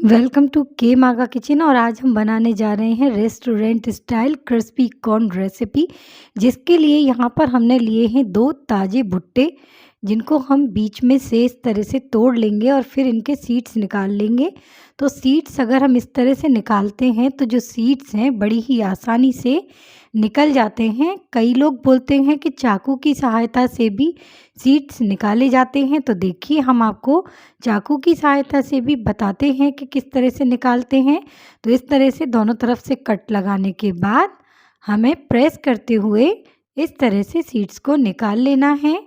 Welcome to के मागा kitchen. और आज हम बनाने जा रहे हैं restaurant style crispy corn recipe, जिसके लिए यहाँ पर हमने लिए हैं 2 ताज़े भुट्टे, जिनको हम बीच में से इस तरह से तोड़ लेंगे और फिर इनके सीड्स निकाल लेंगे। तो सीड्स अगर हम इस तरह से निकालते हैं तो जो सीड्स हैं बड़ी ही आसानी से निकल जाते हैं। कई लोग बोलते हैं कि चाकू की सहायता से भी सीड्स निकाले जाते हैं, तो देखिए हम आपको चाकू की सहायता से भी बताते हैं कि किस तरह से निकालते हैं। तो इस तरह से दोनों तरफ से कट लगाने के बाद हमें प्रेस करते हुए इस तरह से सीड्स को निकाल लेना है।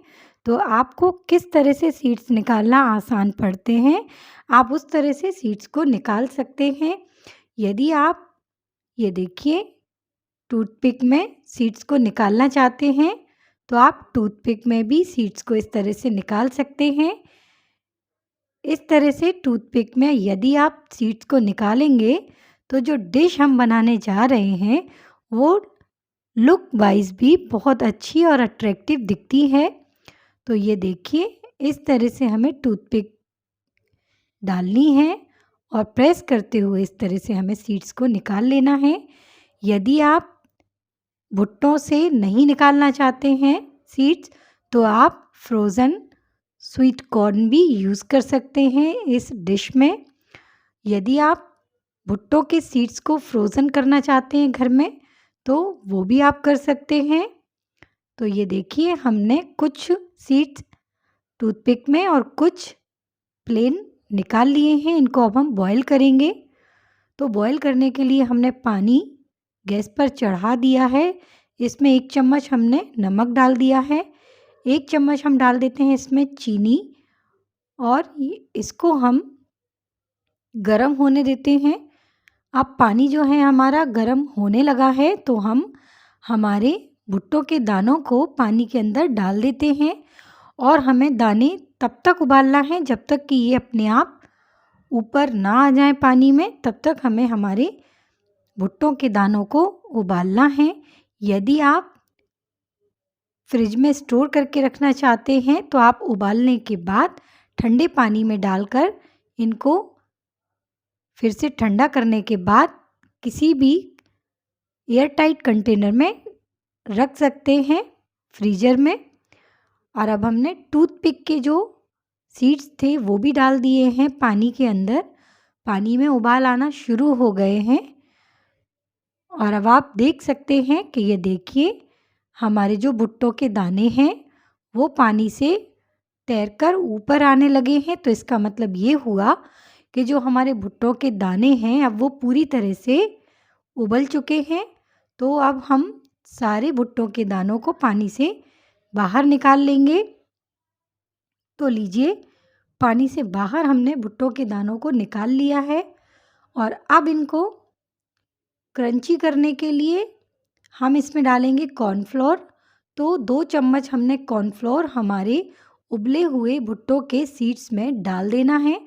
तो आपको किस तरह से सीड्स निकालना आसान पड़ते हैं, आप उस तरह से सीड्स को निकाल सकते हैं। यदि आप ये देखिए टूथपिक में सीड्स को निकालना चाहते हैं, तो आप टूथपिक में भी सीड्स को इस तरह से निकाल सकते हैं। इस तरह से टूथपिक में यदि आप सीड्स को निकालेंगे तो जो डिश हम बनाने जा रहे हैं वो लुक वाइज भी बहुत अच्छी और अट्रैक्टिव दिखती है। तो ये देखिए इस तरह से हमें टूथपिक डालनी है और प्रेस करते हुए इस तरह से हमें सीड्स को निकाल लेना है। यदि आप भुट्टों से नहीं निकालना चाहते हैं सीड्स, तो आप फ्रोज़न स्वीट कॉर्न भी यूज़ कर सकते हैं इस डिश में। यदि आप भुट्टों के सीड्स को फ्रोज़न करना चाहते हैं घर में, तो वो भी आप कर सकते हैं। तो ये देखिए हमने कुछ सीड्स टूथपिक में और कुछ प्लेन निकाल लिए हैं। इनको अब हम बॉईल करेंगे। तो बॉईल करने के लिए हमने पानी गैस पर चढ़ा दिया है। इसमें 1 चम्मच हमने नमक डाल दिया है। 1 चम्मच हम डाल देते हैं इसमें चीनी और इसको हम गरम होने देते हैं। अब पानी जो है हमारा गरम होने लगा है, तो हम हमारे भुट्टों के दानों को पानी के अंदर डाल देते हैं और हमें दाने तब तक उबालना है जब तक कि ये अपने आप ऊपर ना आ जाए पानी में। तब तक हमें हमारे भुट्टों के दानों को उबालना है। यदि आप फ्रिज में स्टोर करके रखना चाहते हैं तो आप उबालने के बाद ठंडे पानी में डालकर इनको फिर से ठंडा करने के बाद किसी भी एयर टाइट कंटेनर में रख सकते हैं फ्रीज़र में। और अब हमने टूथपिक के जो सीड्स थे वो भी डाल दिए हैं पानी के अंदर। पानी में उबाल आना शुरू हो गए हैं और अब आप देख सकते हैं कि ये देखिए हमारे जो भुट्टों के दाने हैं वो पानी से तैरकर ऊपर आने लगे हैं। तो इसका मतलब ये हुआ कि जो हमारे भुट्टों के दाने हैं अब वो पूरी तरह से उबल चुके हैं। तो अब हम सारे भुट्टों के दानों को पानी से बाहर निकाल लेंगे। तो लीजिए पानी से बाहर हमने भुट्टों के दानों को निकाल लिया है और अब इनको क्रंची करने के लिए हम इसमें डालेंगे कॉर्नफ्लोर। तो 2 चम्मच हमने कॉर्नफ्लोर हमारे उबले हुए भुट्टों के सीड्स में डाल देना है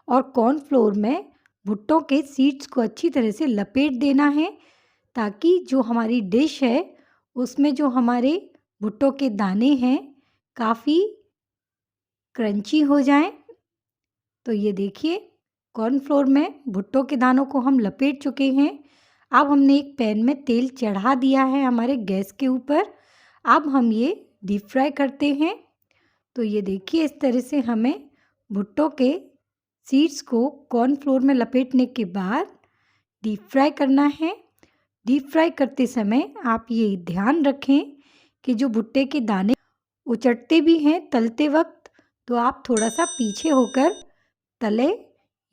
और कॉर्नफ्लोर में भुट्टों के सीड्स को अच्छी तरह से लपेट देना है, ताकि जो हमारी डिश है उसमें जो हमारे भुट्टों के दाने हैं काफ़ी क्रंची हो जाएं। तो ये देखिए कॉर्नफ्लोर में भुट्टों के दानों को हम लपेट चुके हैं। अब हमने एक पैन में तेल चढ़ा दिया है हमारे गैस के ऊपर। अब हम ये डीप फ्राई करते हैं। तो ये देखिए इस तरह से हमें भुट्टों के सीड्स को कॉर्नफ्लोर में लपेटने के बाद डीप फ्राई करना है। डीप फ्राई करते समय आप ये ध्यान रखें कि जो भुट्टे के दाने उचटते भी हैं तलते वक्त, तो आप थोड़ा सा पीछे होकर तले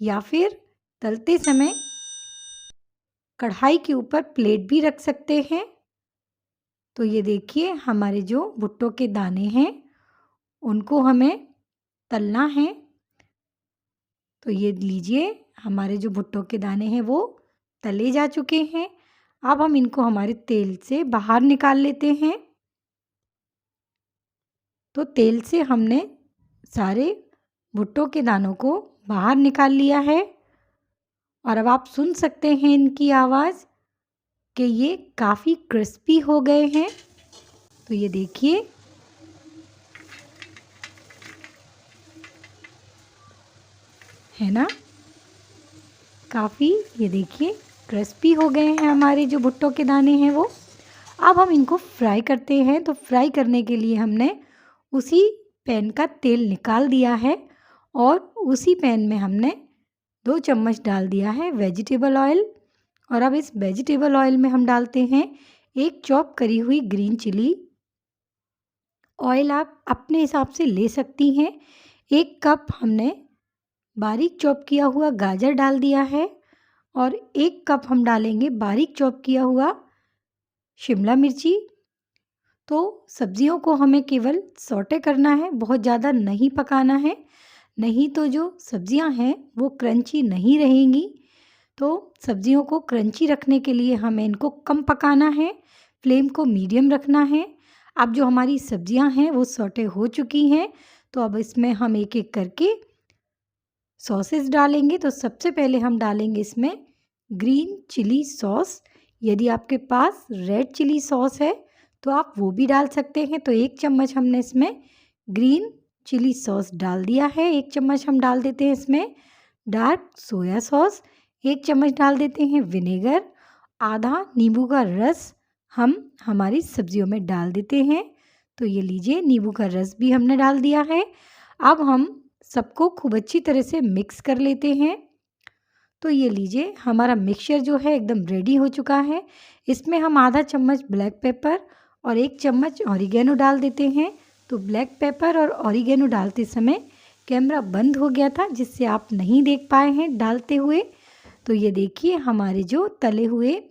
या फिर तलते समय कढ़ाई के ऊपर प्लेट भी रख सकते हैं। तो ये देखिए हमारे जो भुट्टों के दाने हैं उनको हमें तलना है। तो ये लीजिए हमारे जो भुट्टों के दाने हैं वो तले जा चुके हैं। अब हम इनको हमारे तेल से बाहर निकाल लेते हैं। तो तेल से हमने सारे भुट्टों के दानों को बाहर निकाल लिया है और अब आप सुन सकते हैं इनकी आवाज़ कि ये काफ़ी क्रिस्पी हो गए हैं। तो ये देखिए है ना। काफ़ी ये देखिए क्रिस्पी हो गए हैं हमारे जो भुट्टों के दाने हैं वो। अब हम इनको फ्राई करते हैं। तो फ्राई करने के लिए हमने उसी पैन का तेल निकाल दिया है और उसी पैन में हमने 2 चम्मच डाल दिया है वेजिटेबल ऑयल। और अब इस वेजिटेबल ऑयल में हम डालते हैं 1 चॉप करी हुई ग्रीन चिली। ऑयल आप अपने हिसाब से ले सकती हैं। 1 कप हमने बारीक चॉप किया हुआ गाजर डाल दिया है और 1 कप हम डालेंगे बारीक चॉप किया हुआ शिमला मिर्ची। तो सब्जियों को हमें केवल सौटे करना है, बहुत ज़्यादा नहीं पकाना है, नहीं तो जो सब्जियां हैं वो क्रंची नहीं रहेंगी। तो सब्जियों को क्रंची रखने के लिए हमें इनको कम पकाना है, फ्लेम को मीडियम रखना है। अब जो हमारी सब्जियां हैं वो सौटे हो चुकी हैं। तो अब इसमें हम एक एक करके सॉसेस डालेंगे। तो सबसे पहले हम डालेंगे इसमें ग्रीन चिली सॉस। यदि आपके पास रेड चिली सॉस है तो आप वो भी डाल सकते हैं। तो 1 चम्मच हमने इसमें ग्रीन चिली सॉस डाल दिया है। 1 चम्मच हम डाल देते हैं इसमें डार्क सोया सॉस। 1 चम्मच डाल देते हैं विनेगर। आधा नींबू का रस हम हमारी सब्जियों में डाल देते हैं। तो ये लीजिए नींबू का रस भी हमने डाल दिया है। अब हम सबको खूब अच्छी तरह से मिक्स कर लेते हैं। तो ये लीजिए हमारा मिक्सचर जो है एकदम रेडी हो चुका है। इसमें हम आधा चम्मच ब्लैक पेपर और 1 चम्मच ऑरिगेनो डाल देते हैं। तो ब्लैक पेपर और ऑरिगेनो डालते समय कैमरा बंद हो गया था, जिससे आप नहीं देख पाए हैं डालते हुए। तो ये देखिए हमारे जो तले हुए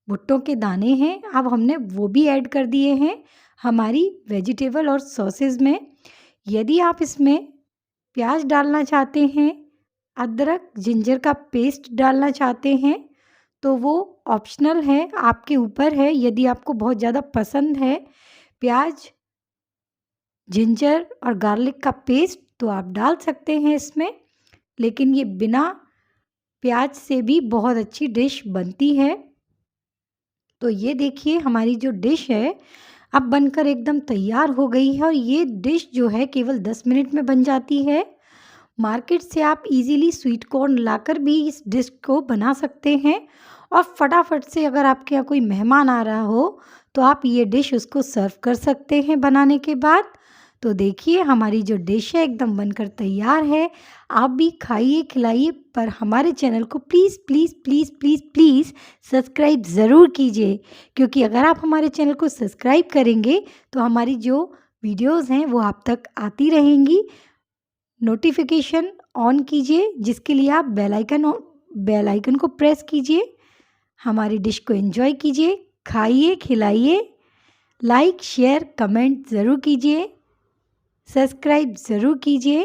भुट्टों के दाने हैं अब हमने वो भी ऐड कर दिए हैं हमारी वेजिटेबल और सॉसेज में। यदि आप इसमें प्याज डालना चाहते हैं, अदरक जिंजर का पेस्ट डालना चाहते हैं तो वो ऑप्शनल है, आपके ऊपर है। यदि आपको बहुत ज़्यादा पसंद है प्याज जिंजर और गार्लिक का पेस्ट तो आप डाल सकते हैं इसमें, लेकिन ये बिना प्याज से भी बहुत अच्छी डिश बनती है। तो ये देखिए हमारी जो डिश है अब बनकर एकदम तैयार हो गई है और ये डिश जो है केवल 10 मिनट में बन जाती है। मार्केट से आप इजीली स्वीट कॉर्न लाकर भी इस डिश को बना सकते हैं और फटाफट से अगर आपके यहाँ कोई मेहमान आ रहा हो तो आप ये डिश उसको सर्व कर सकते हैं बनाने के बाद। तो देखिए हमारी जो डिश है एकदम बनकर तैयार है। आप भी खाइए खिलाइए, पर हमारे चैनल को please please please please please subscribe ज़रूर कीजिए, क्योंकि अगर आप हमारे चैनल को सब्सक्राइब करेंगे तो हमारी जो वीडियोज़ हैं वो आप तक आती रहेंगी। नोटिफिकेशन ऑन कीजिए, जिसके लिए आप बेल आइकन को प्रेस कीजिए। हमारी डिश को एंजॉय कीजिए, खाइए खिलाइए, लाइक शेयर कमेंट ज़रूर कीजिए, सब्सक्राइब ज़रूर कीजिए।